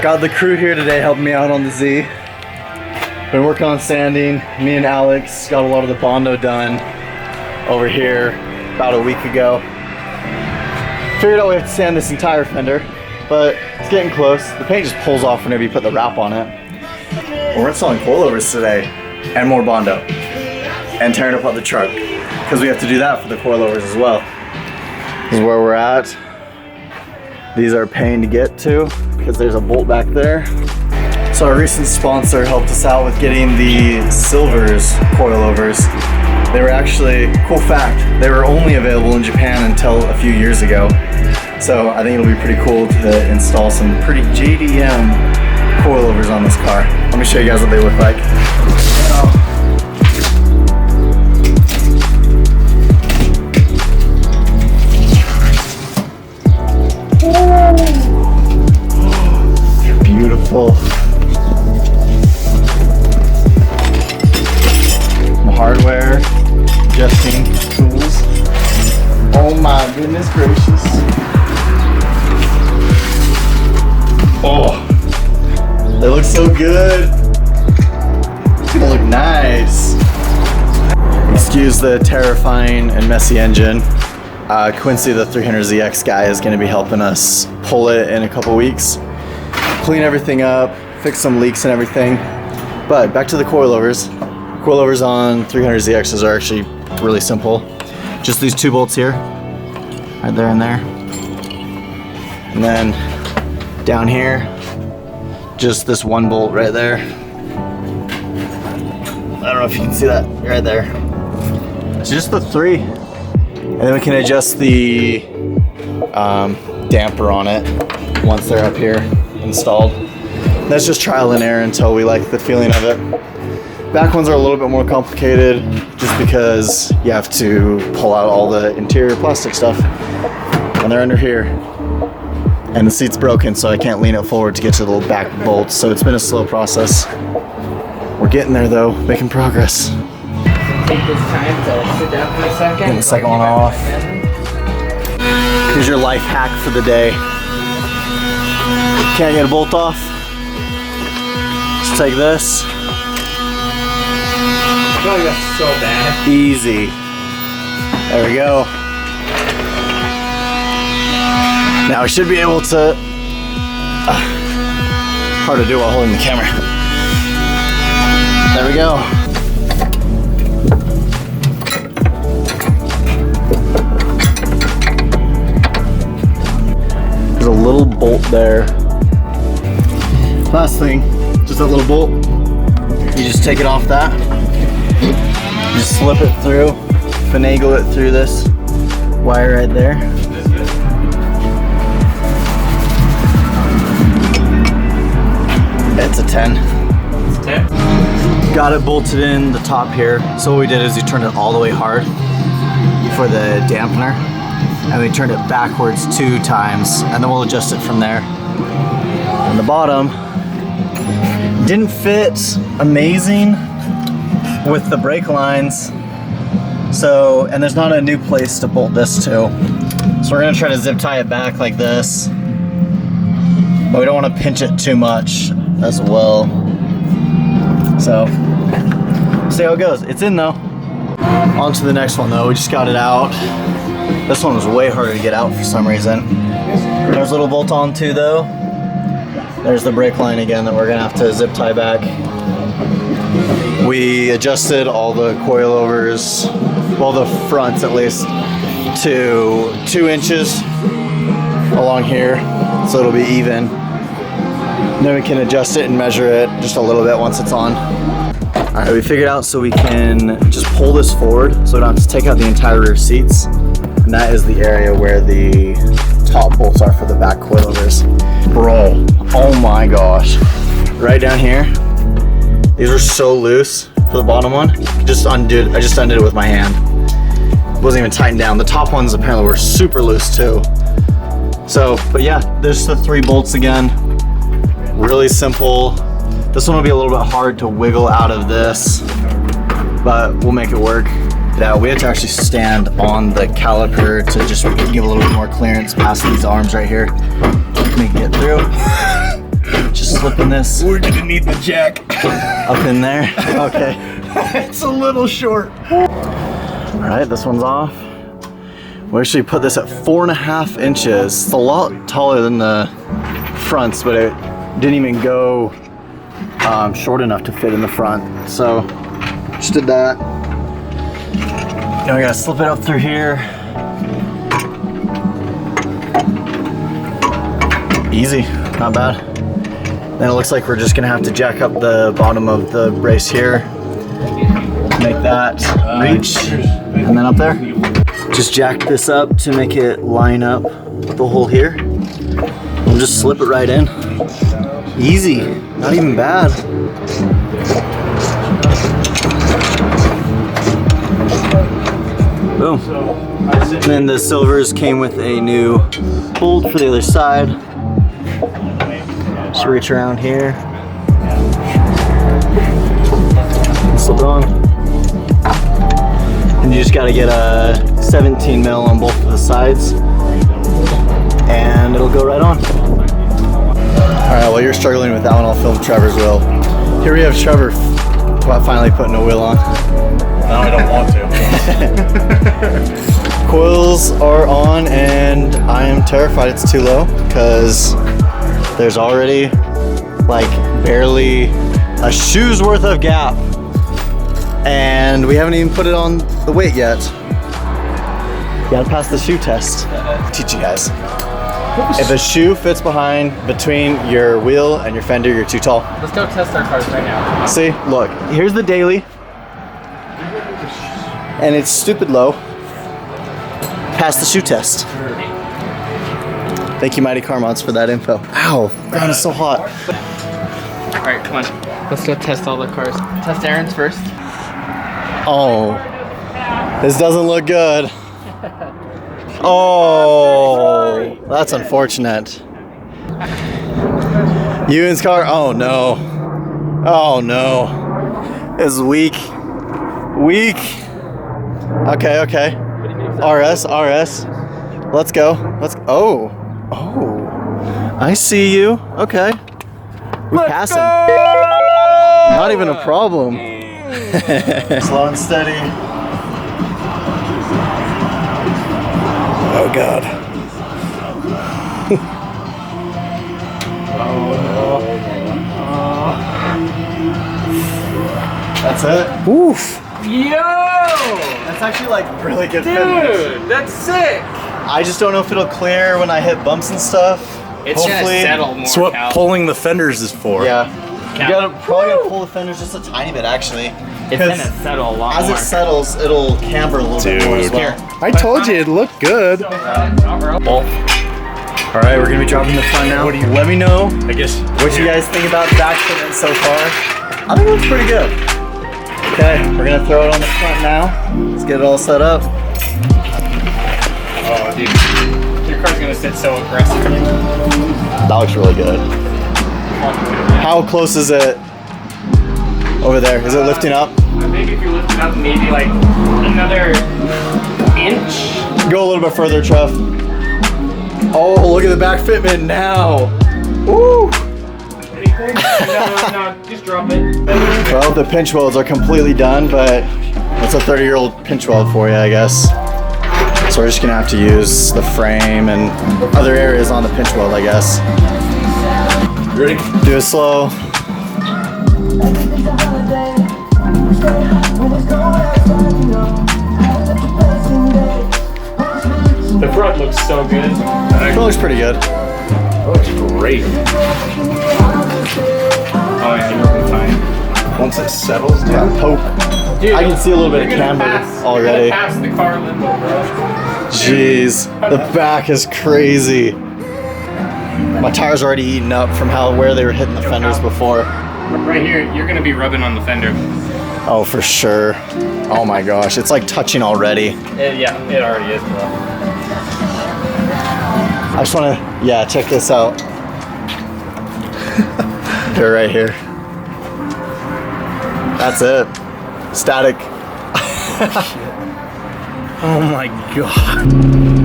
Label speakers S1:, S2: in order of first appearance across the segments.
S1: Got the crew here today helping me out on the Z. Been working on sanding. Me and Alex got a lot of the Bondo done over here about a week ago. Figured out we have to sand this entire fender, but it's getting close. The paint just pulls off whenever you put the wrap on it. We're installing coilovers today and more Bondo and tearing apart the truck because we have to do that for the coilovers as well. This is where we're at. These are a pain to get to because there's a bolt back there. So our recent sponsor helped us out with getting the Silvers coilovers. They were actually, cool fact, they were only available in Japan until a few years ago. So I think it'll be pretty cool to install some pretty JDM coilovers on this car. Let me show you guys what they look like. Beautiful. Hardware, adjusting tools. Oh my goodness gracious. Oh, they look so good. It's gonna look nice. Excuse the terrifying and messy engine. Quincy, the 300ZX guy, is gonna be helping us pull it in a couple weeks. Clean everything up, fix some leaks and everything. But back to the coilovers. Coilovers on 300ZXs are actually really simple. Just these two bolts here, right there and there. And then down here, just this one bolt right there. I don't know if you can see that right there. It's just the three. And then we can adjust the damper on it once they're up here installed. That's just trial and error until we like the feeling of it. Back ones are a little bit more complicated just because you have to pull out all the interior plastic stuff and they're under here. And the seat's broken, so I can't lean it forward to get to the little back bolts, so it's been a slow process. We're getting there though, making progress.
S2: Take this time to sit down for a second.
S1: Getting the second one off. Here's your life hack for the day. Can't get a bolt off? Just take this.
S2: I feel like that's so bad.
S1: Easy. There we go. Now we should be able to... hard to do while holding the camera. There we go. There's a little bolt there. Last thing, just that little bolt. You just take it off that. Just slip it through, finagle it through this wire right there. It's a 10.
S2: It's a 10?
S1: Got it bolted in the top here. So what we did is we turned it all the way hard for the dampener. And we turned it backwards 2 times. And then we'll adjust it from there. And the bottom didn't fit amazing with the brake lines, so, and there's not a new place to bolt this to, so we're gonna try to zip tie it back like this, but we don't want to pinch it too much as well. So see how it goes. It's in though. On to the next one though. We just got it out. This one was way harder to get out for some reason. There's a little bolt on too though. There's the brake line again that we're gonna have to zip tie back. We adjusted all the coilovers, well the fronts at least, to 2 inches along here, so it'll be even. Then we can adjust it and measure it just a little bit once it's on. All right, we figured out so we can just pull this forward so we don't have to take out the entire rear seats. And that is the area where the top bolts are for the back coilovers. Bro, oh my gosh. Right down here. These are so loose for the bottom one. I just undid it with my hand. It wasn't even tightened down. The top ones apparently were super loose too. So, but yeah, there's the 3 bolts again. Really simple. This one will be a little bit hard to wiggle out of this, but we'll make it work. Yeah, we had to actually stand on the caliper to just give a little bit more clearance past these arms right here. Make it get through. this
S3: We're gonna need the jack.
S1: up in there. Okay.
S3: It's a little short.
S1: All right, this one's off. We actually put this at 4.5 inches. It's a lot taller than the fronts, but it didn't even go short enough to fit in the front. So just did that. Now we gotta slip it up through here. Easy, not bad. Then it looks like we're just gonna have to jack up the bottom of the brace here. Make that reach, and then up there. Just jack this up to make it line up the hole here. We'll just slip it right in. Easy, not even bad. Boom. And then the silvers came with a new bolt for the other side. Just reach around here. Slip it on. And you just gotta get a 17 mil on both of the sides. And it'll go right on. Alright, while you're struggling with that one, I'll film Trevor's wheel. Here we have Trevor finally putting a wheel on.
S3: Now I don't want to.
S1: Coils are on and I am terrified it's too low because there's already like barely a shoe's worth of gap and we haven't even put it on the weight yet. You gotta pass the shoe test. Teach you guys. If a shoe fits between your wheel and your fender, you're too tall.
S2: Let's go test our cars right now.
S1: See, look, here's the daily. And it's stupid low. Pass the shoe test. Thank you, Mighty Car Mods, for that info. Ow, ground is so hot.
S2: All right, come on. Let's go test all the cars. Test Aaron's first.
S1: Oh, this doesn't look good. Oh, that's unfortunate. Ewan's car, oh no. Oh no. It's weak. Weak. Okay. RS. Let's go. Oh. I see you. Okay. We're passing. Not even a problem. Slow and steady. Oh God. That's it. Oof.
S2: Yo!
S1: That's actually like really good fitness.
S2: Dude, that's sick.
S1: I just don't know if it'll clear when I hit bumps and stuff.
S2: It's gonna settle more.
S3: That's what pulling the fenders is for.
S1: Yeah. You probably gotta pull the fenders just a tiny bit actually.
S2: It's gonna settle a lot
S1: as
S2: more.
S1: it settles, it'll camber a little bit more as well.
S3: I told you it looked good.
S1: Alright, we're gonna be dropping the front now. Let me know
S3: I guess.
S1: what you guys think about Zach's fitment so far. I think it looks pretty good. Okay, we're gonna throw it on the front now. Let's get it all set up.
S2: Oh, dude. Your car's gonna sit so aggressive.
S1: That looks really good. How close is it over there? Is it lifting up?
S2: I think if you lift it up maybe like another inch.
S1: Go a little bit further, Trev. Oh, look at the back fitment now. Woo!
S2: Anything? No, just drop it.
S1: Well, the pinch welds are completely done, but it's a 30-year-old pinch weld for you, I guess. So we're just gonna have to use the frame and other areas on the pinch weld, I guess.
S3: Ready?
S1: Do it slow.
S2: The front looks so good.
S1: It looks pretty good.
S3: Looks great.
S2: Oh, yeah, you'll be fine.
S3: Once it settles, dude.
S1: Poke.
S2: Dude,
S1: I can see a little bit of camber already.
S2: You're gonna pass the car limbo, bro.
S1: Jeez, the back is crazy. My tires are already eaten up from where they were hitting the fenders before.
S2: Right here, you're gonna be rubbing on the fender.
S1: Oh, for sure. Oh my gosh, it's like touching already.
S2: Yeah, it already is, bro.
S1: I just wanna, check this out. They're right here. That's it. Static.
S3: Oh my god.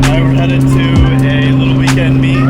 S3: Now we're headed to a little weekend meet.